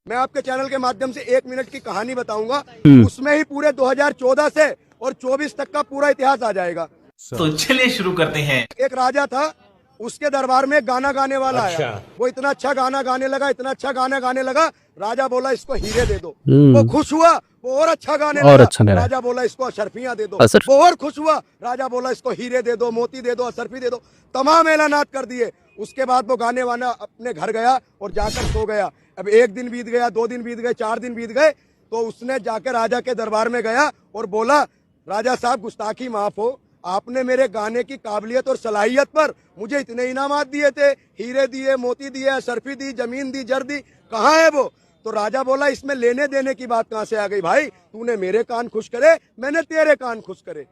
मैं आपके चैनल के माध्यम से 1 मिनट की कहानी बताऊंगा, उसमें ही पूरे 2014 से और 24 तक का पूरा इतिहास आ जाएगा। तो चलिए शुरू करते हैं। एक राजा था, उसके दरबार में गाना गाने वाला आया। वो इतना अच्छा गाना गाने लगा, इतना अच्छा गाना गाने लगा। राजा बोला इसको हीरे दे दो। वो खुश हुआ, वो और अच्छा गाने लगा। अच्छा राजा बोला इसको अशर्फियां दे दो। वो और खुश हुआ। राजा बोला इसको हीरे दे दो, मोती दे दो, अशर्फी दे दो। तमाम ऐलानात कर दिए। उसके बाद वो गाने वाला अपने घर गया और जाकर सो गया। अब 1 दिन बीत गया, 2 दिन बीत गए, 4 दिन बीत गए, तो उसने जाकर राजा के दरबार में गया और बोला, राजा साहब गुस्ताखी माफ हो, आपने मेरे गाने की काबिलियत और सलाहियत पर मुझे इतने इनामात दिए थे, हीरे दिए, मोती दिए, अशर्फी दी, जमीन दी, जर दी, कहाँ है वो? तो राजा बोला इसमें लेने देने की बात कहाँ से आ गई भाई? तूने मेरे कान खुश करे, मैंने तेरे कान खुश करे।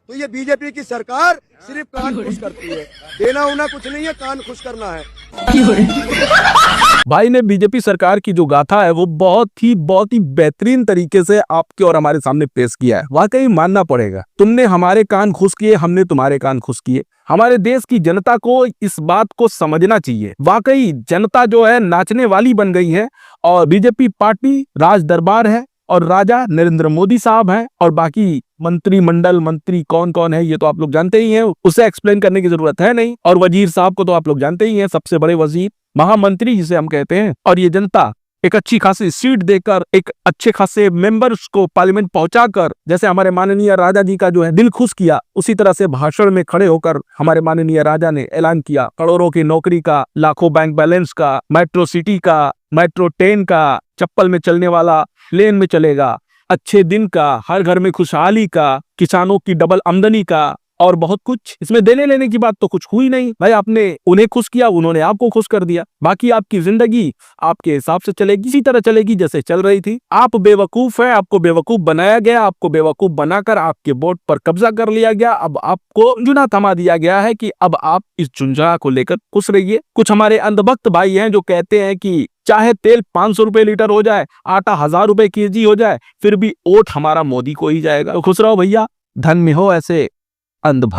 तो ये बीजेपी की सरकार सिर्फ कान खुश करती है, देना उना कुछ नहीं है, कान खुश करना है। भाई ने बीजेपी सरकार की जो गाथा है वो बहुत ही बेहतरीन तरीके से आपके और हमारे सामने पेश किया है। वाकई मानना पड़ेगा, तुमने हमारे कान खुश किए, हमने तुम्हारे कान खुश किए। हमारे देश की जनता को इस बात को समझना चाहिए। वाकई जनता जो है नाचने वाली बन गई है और बीजेपी पार्टी राज दरबार है और राजा नरेंद्र मोदी साहब हैं और बाकी मंत्रिमंडल मंत्री कौन कौन है ये तो आप लोग जानते ही हैं, उसे एक्सप्लेन करने की जरूरत है नहीं। और वजीर साहब को तो आप लोग जानते ही हैं, सबसे बड़े वजीर, महामंत्री जिसे हम कहते हैं। और ये जनता एक अच्छी खासी सीट देकर, एक अच्छे खासे मेंबर्स को पार्लियामेंट पहुंचाकर, जैसे हमारे माननीय राजा जी का जो है दिल खुश किया, उसी तरह से भाषण में खड़े होकर हमारे माननीय राजा ने ऐलान किया करोड़ों की नौकरी का, लाखों बैंक बैलेंस का, मेट्रो सिटी का, मेट्रो ट्रेन का, चप्पल में चलने वाला लेन में चलेगा, अच्छे दिन का, हर घर में खुशहाली का, किसानों की डबल आमदनी का और बहुत कुछ। इसमें देने लेने की बात तो कुछ हुई नहीं भाई। आपने उन्हें खुश किया, उन्होंने आपको खुश कर दिया। बाकी आपकी जिंदगी आपके हिसाब से चलेगी, इसी तरह चलेगी जैसे चल रही थी। आप बेवकूफ है, आपको बेवकूफ बनाया गया, आपको बेवकूफ बनाकर आपके वोट पर कब्जा कर लिया गया। अब आपको जुना थमा दिया गया है कि अब आप इस झुंझुना को लेकर खुश रहिए। कुछ हमारे अंधभक्त भाई हैं जो कहते हैं कि चाहे तेल 500 रुपए लीटर हो जाए, आटा 1000 रुपए केजी हो जाए, फिर भी वोट हमारा मोदी को ही जाएगा। तो खुश रहो भैया, धन में हो ऐसे अंधभक्त।